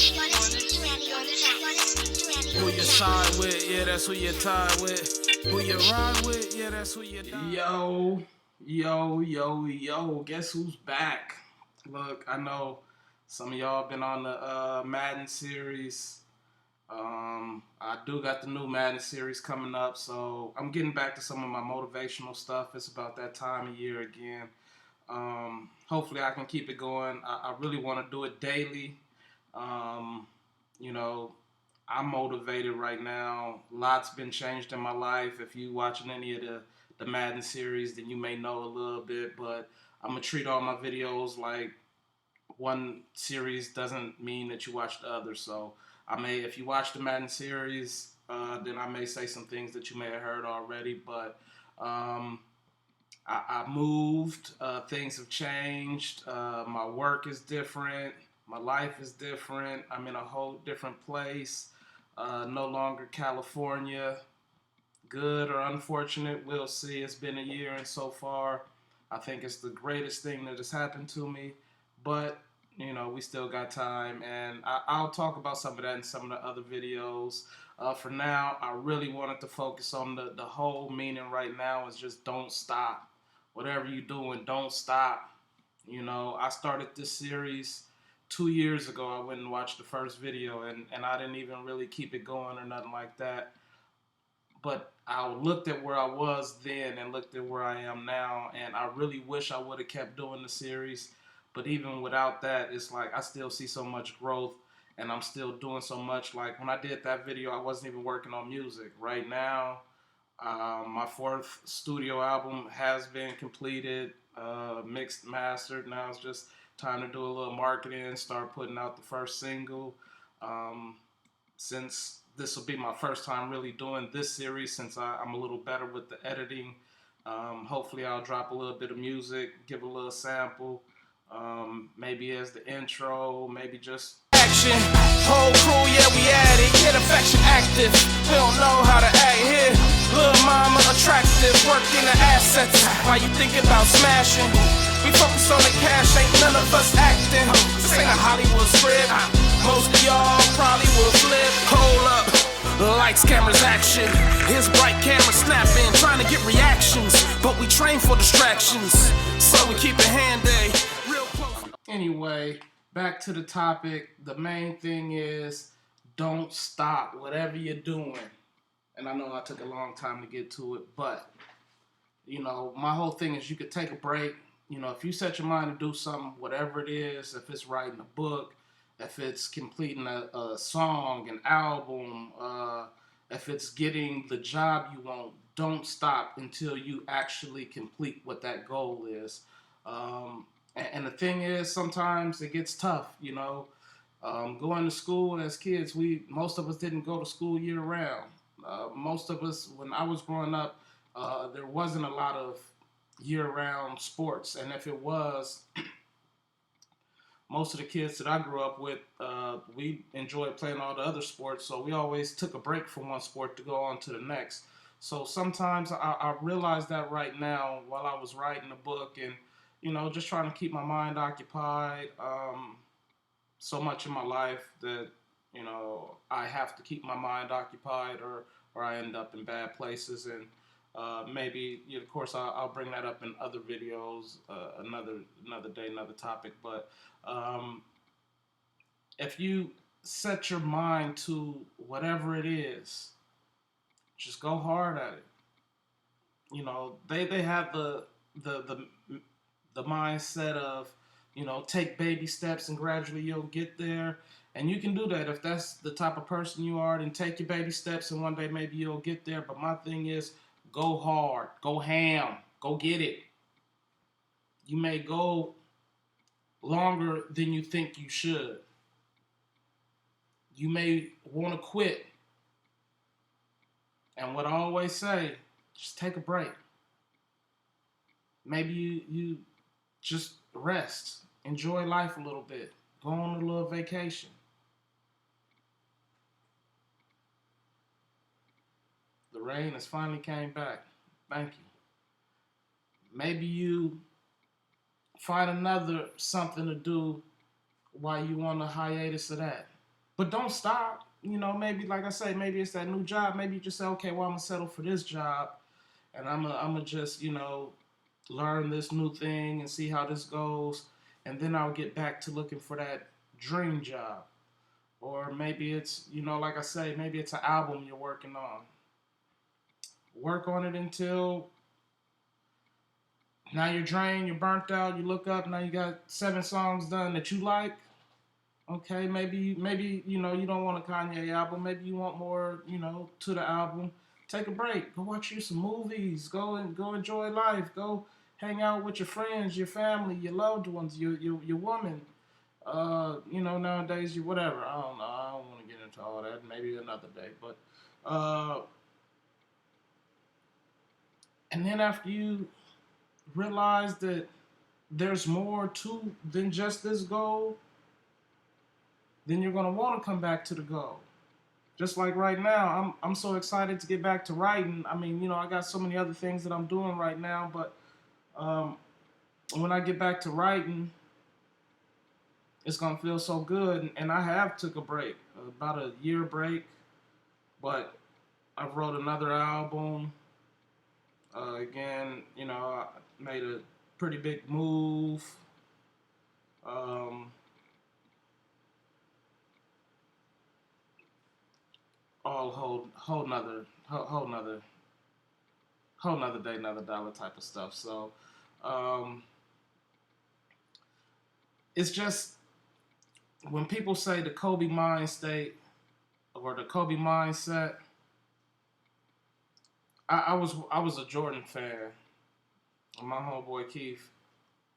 Who you side with, yeah, that's who you tied with. Who you ride with, yeah, that's who you die. Yo, guess who's back? Look, I know some of y'all been on the Madden series. I do got the new Madden series coming up, so I'm getting back to some of my motivational stuff. It's about that time of year again. Hopefully I can keep it going. I really want to do it daily. Um, you know, I'm motivated right now. Lots been changed in my life. If you watching any of the Madden series, then you may know a little bit. But I'm gonna treat all my videos like one series doesn't mean that you watch the other. So if you watch the Madden series, then I may say some things that you may have heard already. But um, I moved. Things have changed. My work is different. My life is different. I'm in a whole different place. No longer California. Good or unfortunate, we'll see. It's been a year, and so far, I think it's the greatest thing that has happened to me. But we still got time, and I'll talk about some of that in some of the other videos. For now, I really wanted to focus on the whole meaning right now is just don't stop. Whatever you're doing, don't stop. I started this series 2 years ago. I went and watched the first video, and I didn't even really keep it going or nothing like that. But I looked at where I was then and looked at where I am now, and I really wish I would have kept doing the series. But even without that, it's like I still see so much growth, and I'm still doing so much. Like when I did that video, I wasn't even working on music. Right now, my fourth studio album has been completed, mixed, mastered. Now it's just time to do a little marketing, start putting out the first single. Since this will be my first time really doing this series, since I'm a little better with the editing, hopefully I'll drop a little bit of music, give a little sample, maybe as the intro, maybe just action. Whole crew, yeah, we at it. Get affection active. We don't know how to act here. Little mama attractive, working the assets. Why you thinking about smashing? We focus on the cash, ain't none of us acting. This ain't a Hollywood script. Most of y'all probably will flip. Hold up. Lights, cameras, action. His bright camera snapping, trying to get reactions. But we train for distractions, so we keep it handy. Real close. Anyway, back to the topic. The main thing is don't stop whatever you're doing. And I know I took a long time to get to it, but my whole thing is you could take a break. If you set your mind to do something, whatever it is, if it's writing a book, if it's completing a song, an album, if it's getting the job you want, don't stop until you actually complete what that goal is. And the thing is, sometimes it gets tough, going to school as kids, most of us didn't go to school year round. Most of us, when I was growing up, there wasn't a lot of year-round sports, and if it was, most of the kids that I grew up with, we enjoyed playing all the other sports, so we always took a break from one sport to go on to the next. So sometimes I realized that right now while I was writing the book and, just trying to keep my mind occupied. So much in my life that, I have to keep my mind occupied or I end up in bad places. And maybe, of course, I'll bring that up in other videos, another day, another topic. But if you set your mind to whatever it is, just go hard at it. They have the mindset of, take baby steps and gradually you'll get there. And you can do that. If that's the type of person you are, then take your baby steps and one day maybe you'll get there. But my thing is, go hard, go ham, go get it. You may go longer than you think you should. You may want to quit. And what I always say, just take a break. Maybe you just rest. Enjoy life a little bit. Go on a little vacation. The rain has finally came back. Thank you. Maybe you find another something to do while you on a hiatus of that. but don't stop. Maybe like I say, maybe it's that new job. Maybe you just say, okay, well, I'm gonna settle for this job, and I'm gonna just learn this new thing and see how this goes, and then I'll get back to looking for that dream job. Or maybe it's like I say, maybe it's an album you're working on. Work on it until now you're drained, you're burnt out. You look up now, you got 7 songs done that you like. Okay, maybe you don't want a Kanye album. Maybe you want more to the album. Take a break. Go watch you some movies. Go enjoy life. Go hang out with your friends, your family, your loved ones, your woman. Nowadays you whatever. I don't know. I don't want to get into all that. Maybe another day. But uh, and then after you realize that there's more to than just this goal, then you're gonna want to come back to the goal. Just like right now, I'm so excited to get back to writing. I mean, I got so many other things that I'm doing right now, but um, when I get back to writing, it's gonna feel so good. And I have took a break, about a year break, but I wrote another album. Again, I made a pretty big move. Um, all whole nother day, another dollar type of stuff. So um, it's just when people say the Kobe mind state or the Kobe mindset, I was a Jordan fan. My homeboy Keith,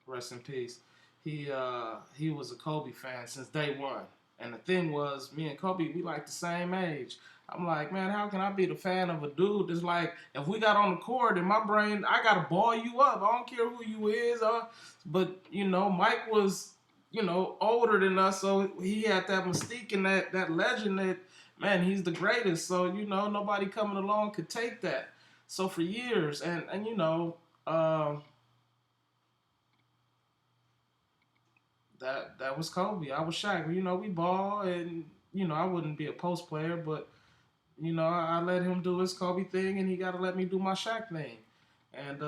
rest in peace. He was a Kobe fan since day one. And the thing was, me and Kobe, we like the same age. I'm like, man, how can I be the fan of a dude that's like, if we got on the court in my brain, I gotta ball you up. I don't care who you is. But Mike was, older than us, so he had that mystique and that legend that, man, he's the greatest. So nobody coming along could take that. So for years, and that was Kobe. I was Shaq. We ball, and I wouldn't be a post player, but I let him do his Kobe thing, and he got to let me do my Shaq thing. And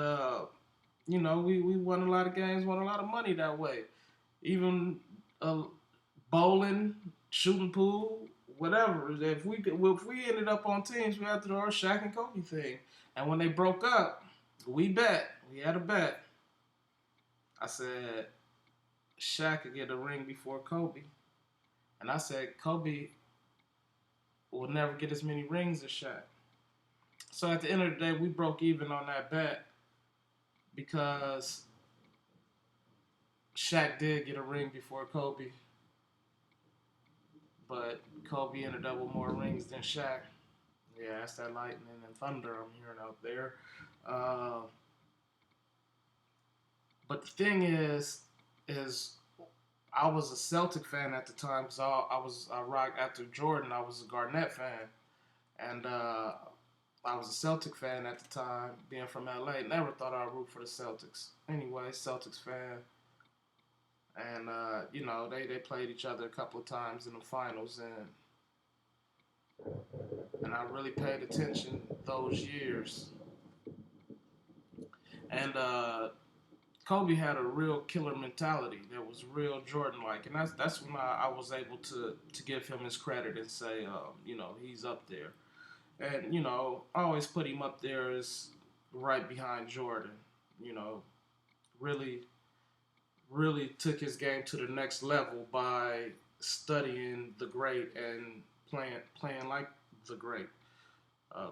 we won a lot of games, won a lot of money that way. Even uh, bowling, shooting pool, whatever. If we ended up on teams, we had to do our Shaq and Kobe thing. And when they broke up, we bet. We had a bet. I said Shaq could get a ring before Kobe. And I said Kobe will never get as many rings as Shaq. So at the end of the day, we broke even on that bet because Shaq did get a ring before Kobe, but Kobe ended up with more rings than Shaq. Yeah, that's that lightning and thunder I'm hearing out there. Uh, but the thing is I was a Celtic fan at the time because I rocked after Jordan. I was a Garnett fan, and I was a Celtic fan at the time, being from LA. Never thought I'd root for the Celtics. Anyway, Celtics fan. And, they played each other a couple of times in the finals. And I really paid attention those years. And Kobe had a real killer mentality that was real Jordan-like. And that's when I was able to give him his credit and say, he's up there. And, I always put him up there as right behind Jordan. You know, really, really took his game to the next level by studying the great and playing like the great. Uh,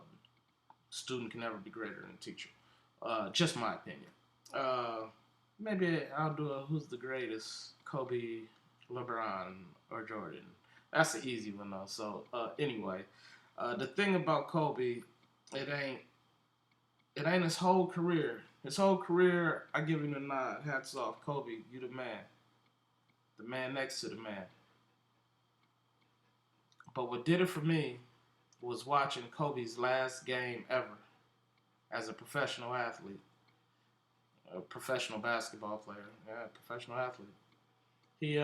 Student can never be greater than a teacher. Just my opinion. Uh, Maybe I'll do a who's the greatest, Kobe, LeBron, or Jordan. That's an easy one though. So anyway, the thing about Kobe, it ain't it ain't his whole career. His whole career, I give him a nod. Hats off, Kobe. You the man next to the man. But what did it for me was watching Kobe's last game ever as a professional athlete, a professional basketball player, yeah, professional athlete. He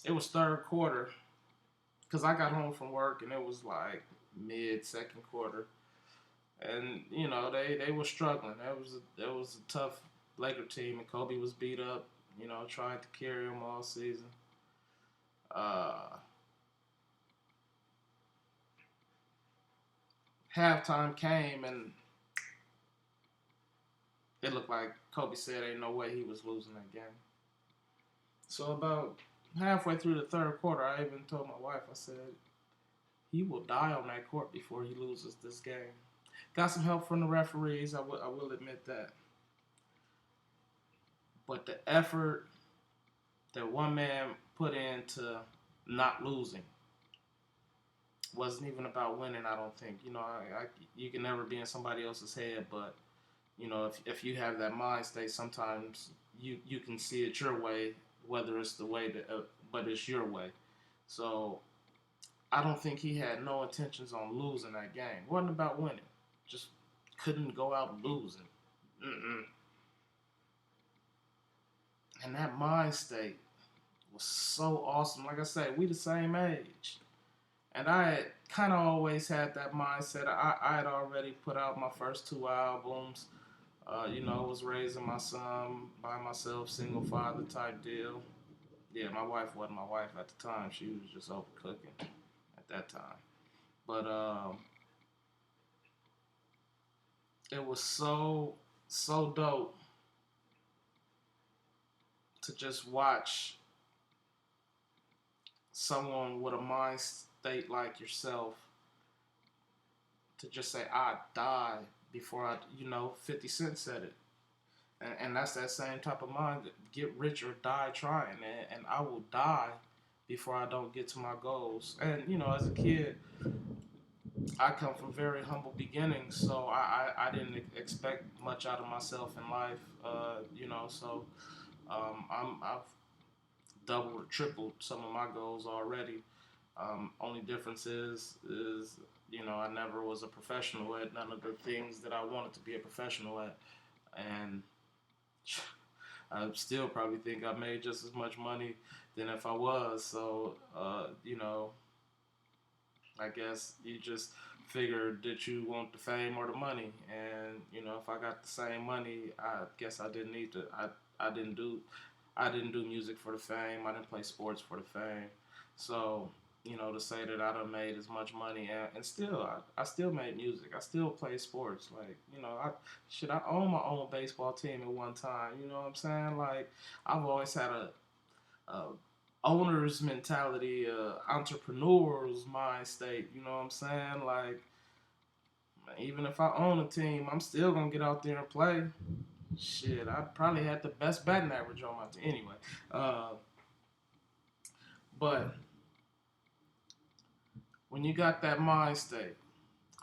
It was third quarter because I got home from work and it was like mid second quarter, and they were struggling. That was a tough Laker team, and Kobe was beat up. Tried to carry him all season. Uh, Halftime came and it looked like Kobe said ain't no way he was losing that game. So about halfway through the third quarter, I even told my wife, I said, he will die on that court before he loses this game. Got some help from the referees, I will admit that. But the effort that one man put into not losing wasn't even about winning, I don't think. You can never be in somebody else's head, but if you have that mind state, sometimes you can see it your way, whether it's the way that, but it's your way. So I don't think he had no intentions on losing that game. It wasn't about winning. Just couldn't go out losing. Mm-mm. And that mind state was so awesome. Like I said, we the same age. And I had kind of always had that mindset. I had already put out my first 2 albums. Was raising my son by myself, single father type deal. Yeah, my wife wasn't my wife at the time. She was just over cooking at that time. But it was so dope to just watch someone with a mind state like yourself to just say, I die before 50 Cent said it. And that's that same type of mind, get rich or die trying. And I will die before I don't get to my goals. And, as a kid, I come from very humble beginnings, so I didn't expect much out of myself in life, so I've doubled or tripled some of my goals already. Only difference is I never was a professional at none of the things that I wanted to be a professional at, and I still probably think I made just as much money than if I was. So I guess you just figured that you want the fame or the money, and if I got the same money, I guess I didn't need to. I didn't do music for the fame. I didn't play sports for the fame. So to say that I done made as much money and still I still made music. I still play sports. Like I own my own baseball team at one time. You know what I'm saying? Like I've always had a owner's mentality, entrepreneur's mind state. You know what I'm saying? Like even if I own a team, I'm still gonna get out there and play. Shit, I probably had the best batting average on my team anyway. But when you got that mind state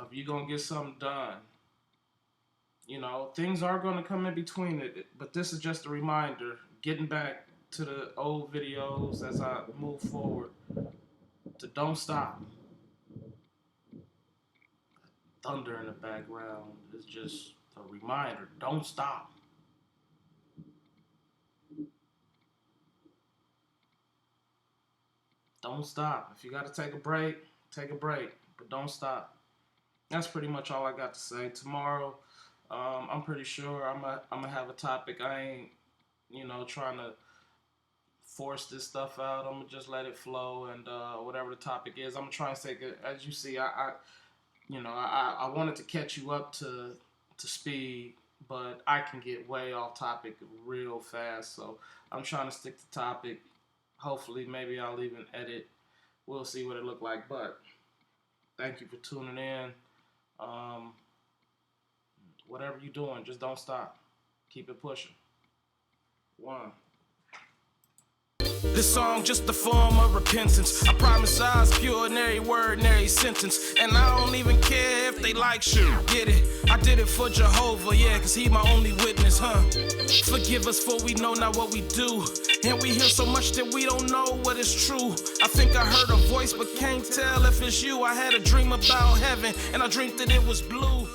of you gonna get something done, things are gonna come in between it. But this is just a reminder, getting back to the old videos as I move forward, to don't stop. Thunder in the background is just a reminder, don't stop. Don't stop. If you gotta take a break, but don't stop. That's pretty much all I got to say. Tomorrow, I'm pretty sure I'm gonna have a topic. I ain't, trying to force this stuff out. I'm gonna just let it flow, and whatever the topic is, I'm gonna try and say. As you see, I wanted to catch you up to speed, but I can get way off topic real fast. So I'm trying to stick to topic. Hopefully, maybe I'll even edit. We'll see what it look like, but thank you for tuning in. Whatever you're doing, just don't stop. Keep it pushing. One. This song just a form of repentance. I promise I's pure in every word and every sentence. And I don't even care if they like shit. Get it? I did it for Jehovah, yeah, cause he my only witness, huh? Forgive us for we know not what we do. And we hear so much that we don't know what is true. I think I heard a voice but can't tell if it's you. I had a dream about heaven and I dreamed that it was blue.